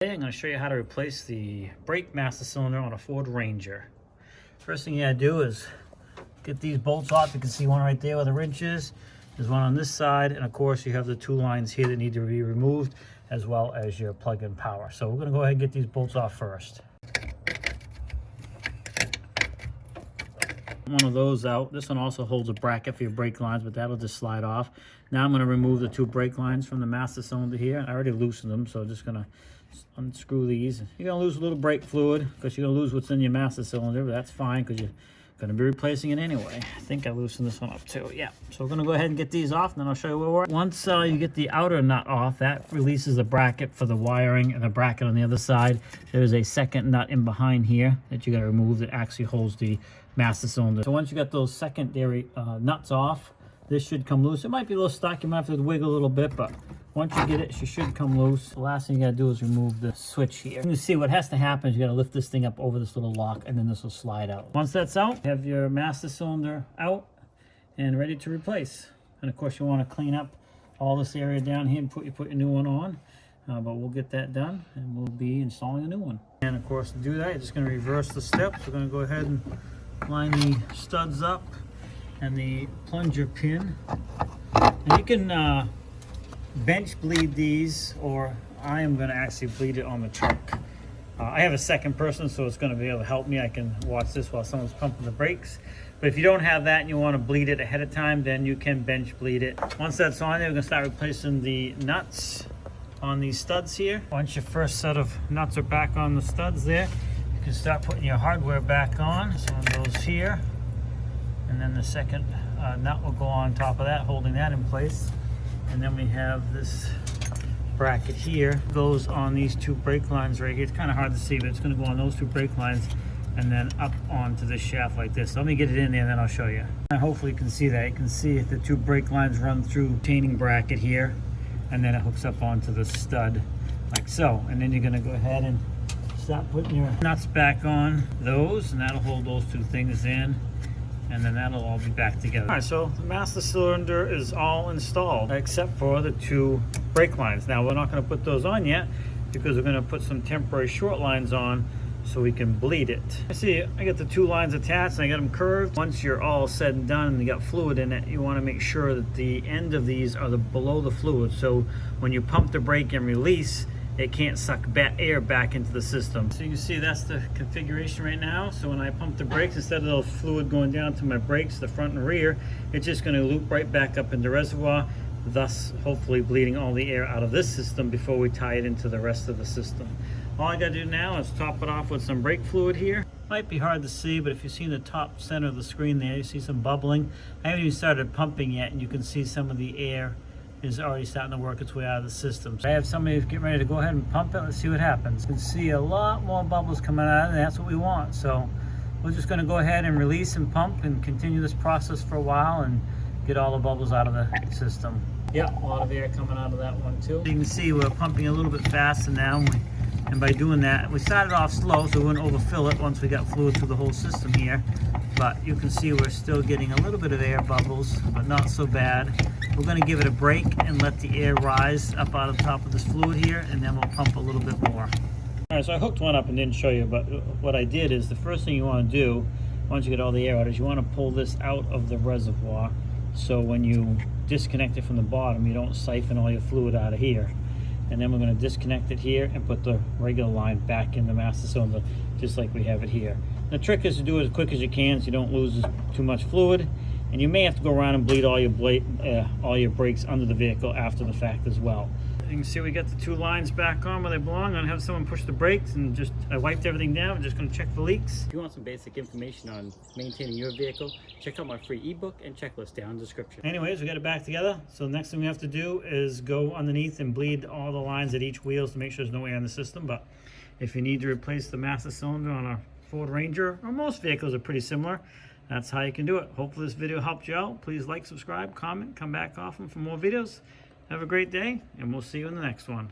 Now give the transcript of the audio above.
Today I'm going to show you how to replace the brake master cylinder on a Ford Ranger. First thing you gotta do is get these bolts off. You can see one right there where the wrench is. There's one on this side, and of course you have the two lines here that need to be removed, as well as your plug-in power. So we're going to go ahead and get these bolts off first. One of those out. This one also holds a bracket for your brake lines, but that'll just slide off. Now I'm going to remove the two brake lines from the master cylinder here. I already loosened them, so I'm just going to unscrew these. You're going to lose a little brake fluid because you're going to lose what's in your master cylinder, but that's fine because you're going to be replacing it anyway. I think I loosened this one up too. Yeah, so we're going to go ahead and get these off, and then I'll show you where we're at. Once you get the outer nut off, that releases the bracket for the wiring and the bracket on the other side. There's a second nut in behind here that you got to remove that actually holds the master cylinder. So once you got those secondary nuts off, this should come loose. It might be a little stuck. You might have to wiggle a little bit, but once you get it, she should come loose. The last thing you gotta do is remove the switch here. You see what has to happen is you gotta lift this thing up over this little lock, and then this will slide out. Once that's out, you have your master cylinder out and ready to replace. And of course you wanna clean up all this area down here and put your new one on. But we'll get that done and we'll be installing a new one. And of course to do that, you're just gonna reverse the steps. We're gonna go ahead and line the studs up and the plunger pin. And you can bench bleed these, or I am going to actually bleed it on the truck. I have a second person, so it's going to be able to help me. I can watch this while someone's pumping the brakes. But if you don't have that and you want to bleed it ahead of time, then you can bench bleed it. Once that's on there, we're going to start replacing the nuts on these studs here. Once your first set of nuts are back on the studs there, you can start putting your hardware back on. So one goes here, and then the second nut will go on top of that, holding that in place. And then we have this bracket here, goes on these two brake lines right here. It's kind of hard to see, but it's going to go on those two brake lines and then up onto this shaft like this. So let me get it in there and then I'll show you. And hopefully you can see that. You can see the two brake lines run through retaining bracket here, and then it hooks up onto the stud like so. And then you're going to go ahead and start putting your nuts back on those, and that'll hold those two things in. And then that'll all be back together. All right, so the master cylinder is all installed except for the two brake lines. Now we're not going to put those on yet because we're going to put some temporary short lines on so we can bleed it. I see I got the two lines attached and I got them curved. Once you're all said and done and you got fluid in it, you want to make sure that the end of these are below the fluid, so when you pump the brake and release, it can't suck air back into the system. So you can see that's the configuration right now. So when I pump the brakes, instead of the fluid going down to my brakes, the front and rear, it's just going to loop right back up in the reservoir, thus hopefully bleeding all the air out of this system before we tie it into the rest of the system. All I got to do now is top it off with some brake fluid here. Might be hard to see, but if you see in the top center of the screen there, you see some bubbling. I haven't even started pumping yet, and you can see some of the air is already starting to work its way out of the system. So I have somebody getting ready to go ahead and pump it. Let's see what happens. You can see a lot more bubbles coming out, and that's what we want. So we're just going to go ahead and release and pump and continue this process for a while and get all the bubbles out of the system. Yep, a lot of air coming out of that one too. You can see we're pumping a little bit faster now, and by doing that, we started off slow so we wouldn't overfill it once we got fluid through the whole system here. But you can see we're still getting a little bit of air bubbles, but not so bad. We're going to give it a break and let the air rise up out of the top of this fluid here, and then we'll pump a little bit more. All right, so I hooked one up and didn't show you, but what I did is the first thing you want to do once you get all the air out is you want to pull this out of the reservoir, so when you disconnect it from the bottom, you don't siphon all your fluid out of here. And then we're going to disconnect it here and put the regular line back in the master cylinder, just like we have it here. The trick is to do it as quick as you can so you don't lose too much fluid. And you may have to go around and bleed all your brakes under the vehicle after the fact as well. You can see we got the two lines back on where they belong. I'm going to have someone push the brakes, and I wiped everything down. I'm just going to check the leaks. If you want some basic information on maintaining your vehicle, check out my free ebook and checklist down in the description. Anyways, we got it back together. So the next thing we have to do is go underneath and bleed all the lines at each wheel to make sure there's no air in the system. But if you need to replace the master cylinder on a Ford Ranger, or most vehicles are pretty similar, that's how you can do it. Hopefully this video helped you out. Please like, subscribe, comment, come back often for more videos. Have a great day, and we'll see you in the next one.